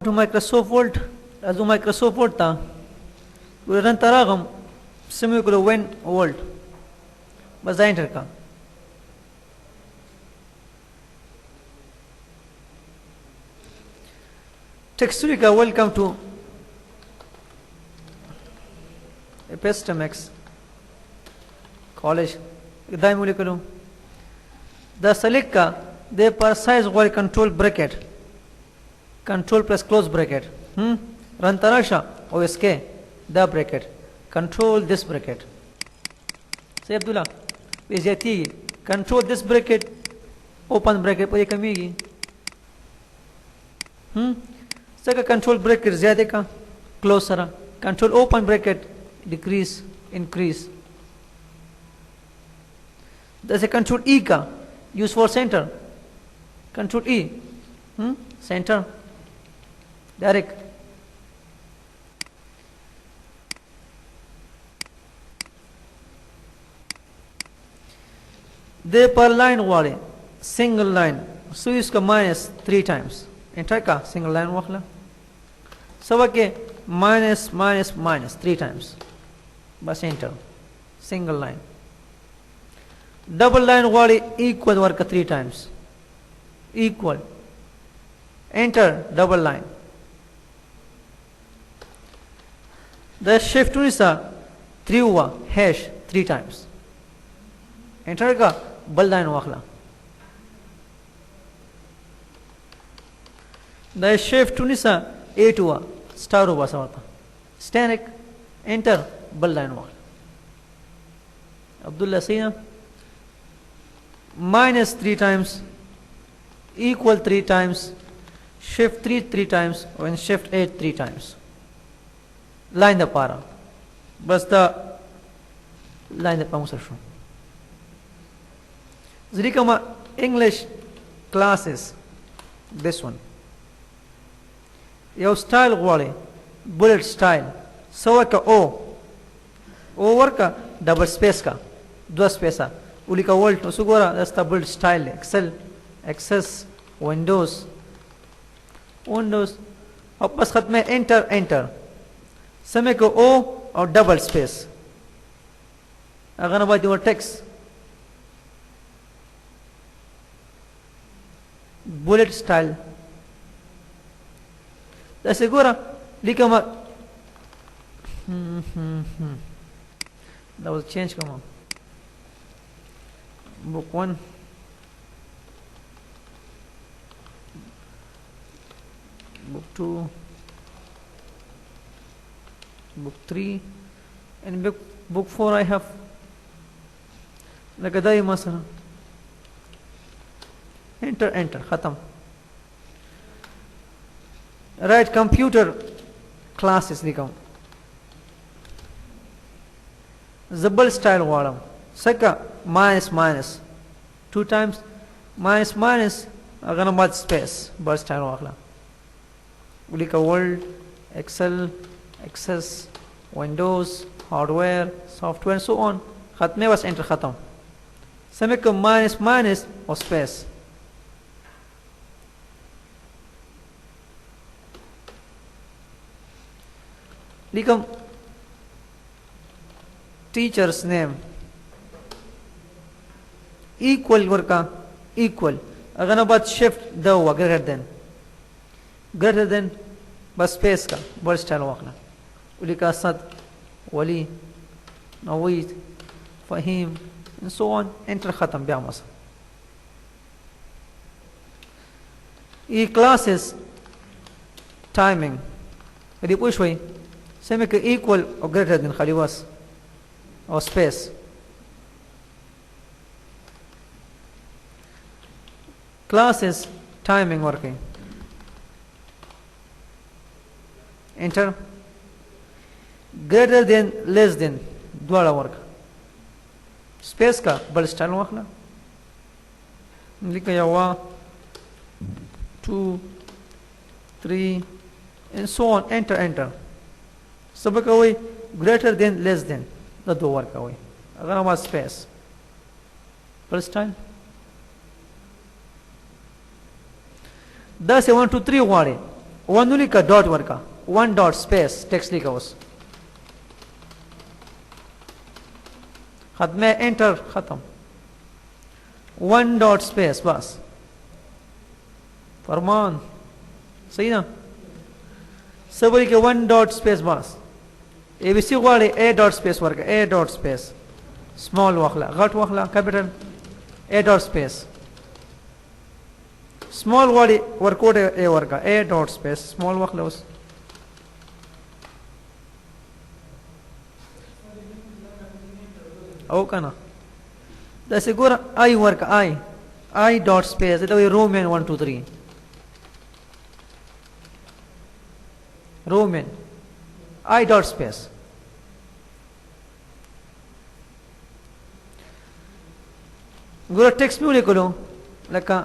to Microsoft Word as Microsoft Word ta run taragam simi ko when Word bas enter ka Texturica, welcome to Epistemics College. The select the precise word control bracket, control plus close bracket. Run tarasha OSK the bracket, control this bracket. Say Abdullah, is yati control this bracket, open bracket पर ये कमी है. Second control bracket ज़्यादा का close सरा, control open bracket decrease increase. जैसे control E का use for center, control E center direct. दे पर line वाले single line so इसका minus 3 times. Enter का single line वाला सब के minus minus minus 3 times बस enter single line double line वाली equal work 3 times equal enter double line the shift to is 3 हुआ hash 3 times enter का double line वाला the shift to is 8 हुआ star हुआ समझता static enter double line वाला Abdullah Sina minus 3 times equal 3 times shift 3 times and shift 8 3 times line the para बस the line the पाऊँ सरशों ज़रिका English classes this one your style वाले bullet style सवा का O over का double space का 2 space उली का world तो सुगोरा that's the bullet style Excel access Windows अब बस खत में enter समय को O और double space अगर ना बात your text bullet style जैसे गोरा लिखा मा that was change come on book 1 book 2 book 3 and book 4 I have like दाई मसला enter खत्म right computer classes लिखा जबल style वाला सका minus 2 times minus अगर ना बात space बल style वाला लिखा world Excel access Windows hardware software and so on खत्म बस enter खत्म समय को minus और space लिखम teacher's name equal वर्का equal अगर ना बात shift द हुआ greater than बस space का बड़ स्टाइल वाकला उलिका सद वली Naveed Faheem and so on enter खत्म ब्यामस ये classes timing यदि पूछ वही semi equal or greater than khaliwas or space classes timing working enter greater than less than द्वारा वर्क space का बल स्टाइल वाखला लिखा हुआ 2 3 and so on enter सब का वही greater than less than the दो वर्क का वही अगर हमारा space बल स्टाइल 10 1 2 3 वाले ون ولیکه ډاټ ورکا 1 ډاټ سپیس ټیکسټ لیکه اوس ختمه انټر ختم 1 ډاټ سپیس بس فرمان صحیح نه سبوی کې 1 ډاټ سپیس بس اے بی سی غواړي اے ډاټ سپیس ورکا اے ډاټ سپیس سمال واخلا غټ واخلا کیپټل اے ډاټ سپیس سمال غواړي ورکوټ اے ورکا اے ډاټ سپیس سمال واخلا اوس او کنه دا سګور آی ورکا آی ډاټ سپیس دا وی رومن 1 2 3 رومن آی ډاټ سپیس ګور ټیکسټ مې ولیکلو لکه